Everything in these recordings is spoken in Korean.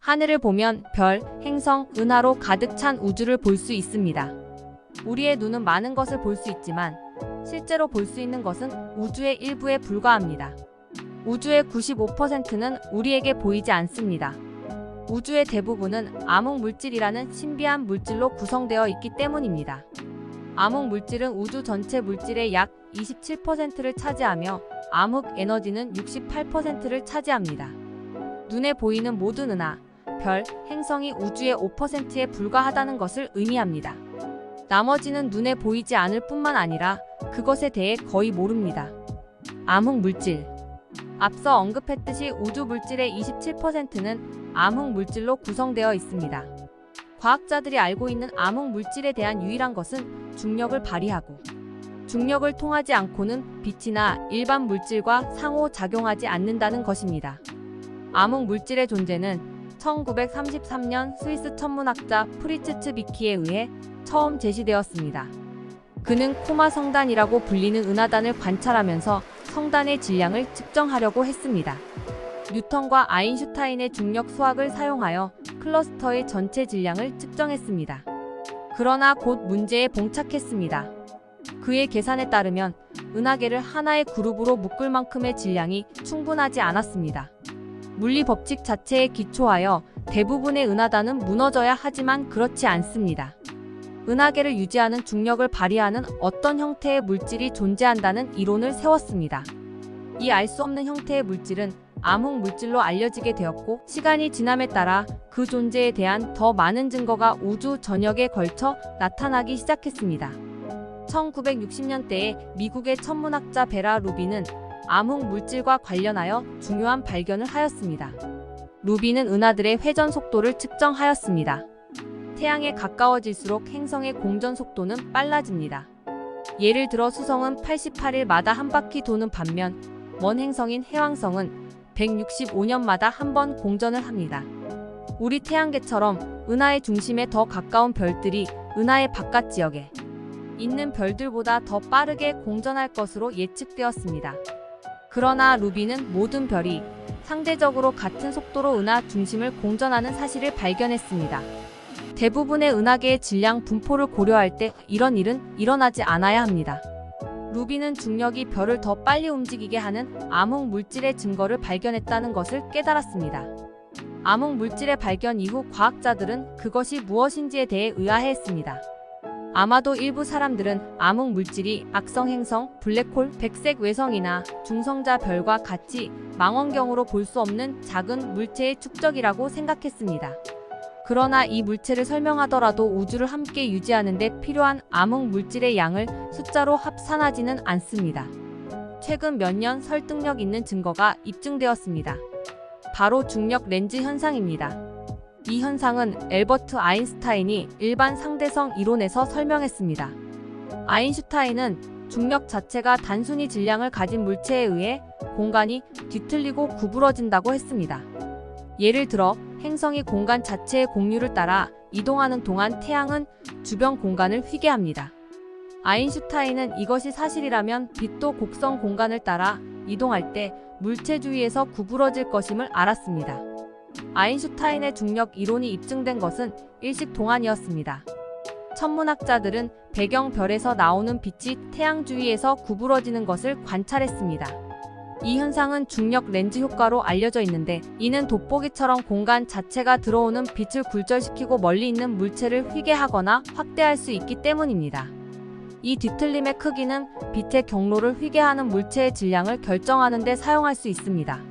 하늘을 보면 별, 행성, 은하로 가득 찬 우주를 볼 수 있습니다. 우리의 눈은 많은 것을 볼 수 있지만 실제로 볼 수 있는 것은 우주의 일부에 불과합니다. 우주의 95%는 우리에게 보이지 않습니다. 우주의 대부분은 암흑물질이라는 신비한 물질로 구성되어 있기 때문입니다. 암흑물질은 우주 전체 물질의 약 27%를 차지하며 암흑 에너지는 68%를 차지합니다. 눈에 보이는 모든 은하, 별, 행성이 우주의 5%에 불과하다는 것을 의미합니다. 나머지는 눈에 보이지 않을 뿐만 아니라 그것에 대해 거의 모릅니다. 암흑물질. 앞서 언급했듯이 우주 물질의 27%는 암흑물질로 구성되어 있습니다. 과학자들이 알고 있는 암흑물질에 대한 유일한 것은 중력을 발휘하고 중력을 통하지 않고는 빛이나 일반 물질과 상호작용하지 않는다는 것입니다. 암흑물질의 존재는 1933년 스위스 천문학자 프리츠 비키에 의해 처음 제시되었습니다. 그는 코마 성단이라고 불리는 은하단을 관찰하면서 성단의 질량을 측정하려고 했습니다. 뉴턴과 아인슈타인의 중력 수학을 사용하여 클러스터의 전체 질량을 측정했습니다. 그러나 곧 문제에 봉착했습니다. 그의 계산에 따르면 은하계를 하나의 그룹으로 묶을 만큼의 질량이 충분하지 않았습니다. 물리 법칙 자체에 기초하여 대부분의 은하단은 무너져야 하지만 그렇지 않습니다. 은하계를 유지하는 중력을 발휘하는 어떤 형태의 물질이 존재한다는 이론을 세웠습니다. 이 알 수 없는 형태의 물질은 암흑물질로 알려지게 되었고 시간이 지남에 따라 그 존재에 대한 더 많은 증거가 우주 전역에 걸쳐 나타나기 시작했습니다. 1960년대에 미국의 천문학자 베라 루빈은 암흑물질과 관련하여 중요한 발견을 하였습니다. 루빈은 은하들의 회전 속도를 측정하였습니다. 태양에 가까워질수록 행성의 공전 속도는 빨라집니다. 예를 들어 수성은 88일마다 한 바퀴 도는 반면 먼 행성인 해왕성은 165년마다 한 번 공전을 합니다. 우리 태양계처럼 은하의 중심에 더 가까운 별들이 은하의 바깥 지역에 있는 별들보다 더 빠르게 공전할 것으로 예측되었습니다. 그러나 루빈은 모든 별이 상대적으로 같은 속도로 은하 중심을 공전하는 사실을 발견했습니다. 대부분의 은하계의 질량 분포를 고려할 때 이런 일은 일어나지 않아야 합니다. 루빈은 중력이 별을 더 빨리 움직이게 하는 암흑물질의 증거를 발견했다는 것을 깨달았습니다. 암흑물질의 발견 이후 과학자들은 그것이 무엇인지에 대해 의아해했습니다. 아마도 일부 사람들은 암흑물질이 악성 행성, 블랙홀, 백색 외성이나 중성자 별과 같이 망원경으로 볼 수 없는 작은 물체의 축적이라고 생각했습니다. 그러나 이 물체를 설명하더라도 우주를 함께 유지하는 데 필요한 암흑물질의 양을 숫자로 합산하지는 않습니다. 최근 몇 년 설득력 있는 증거가 입증되었습니다. 바로 중력 렌즈 현상입니다. 이 현상은 엘버트 아인슈타인이 일반 상대성 이론에서 설명했습니다. 아인슈타인은 중력 자체가 단순히 질량을 가진 물체에 의해 공간이 뒤틀리고 구부러진다고 했습니다. 예를 들어 행성이 공간 자체의 공류를 따라 이동하는 동안 태양은 주변 공간을 휘게 합니다. 아인슈타인은 이것이 사실이라면 빛도 곡선 공간을 따라 이동할 때 물체 주위에서 구부러질 것임을 알았습니다. 아인슈타인의 중력 이론이 입증된 것은 일식 동안이었습니다. 천문학자들은 배경 별에서 나오는 빛이 태양 주위에서 구부러지는 것을 관찰했습니다. 이 현상은 중력 렌즈 효과로 알려져 있는데 이는 돋보기처럼 공간 자체가 들어오는 빛을 굴절시키고 멀리 있는 물체를 휘게 하거나 확대할 수 있기 때문입니다. 이 뒤틀림의 크기는 빛의 경로를 휘게 하는 물체의 질량을 결정하는 데 사용할 수 있습니다.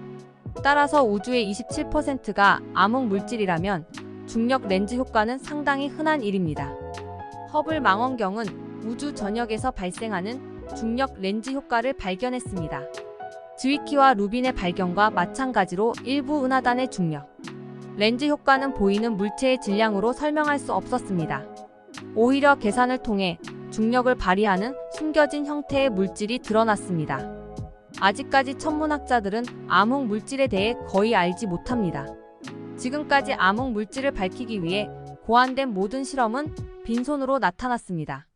따라서 우주의 27%가 암흑물질이라면 중력 렌즈 효과는 상당히 흔한 일입니다. 허블 망원경은 우주 전역에서 발생하는 중력 렌즈 효과를 발견했습니다. 즈위키와 루빈의 발견과 마찬가지로 일부 은하단의 중력 렌즈 효과는 보이는 물체의 질량으로 설명할 수 없었습니다. 오히려 계산을 통해 중력을 발휘하는 숨겨진 형태의 물질이 드러났습니다. 아직까지 천문학자들은 암흑물질에 대해 거의 알지 못합니다. 지금까지 암흑물질을 밝히기 위해 고안된 모든 실험은 빈손으로 나타났습니다.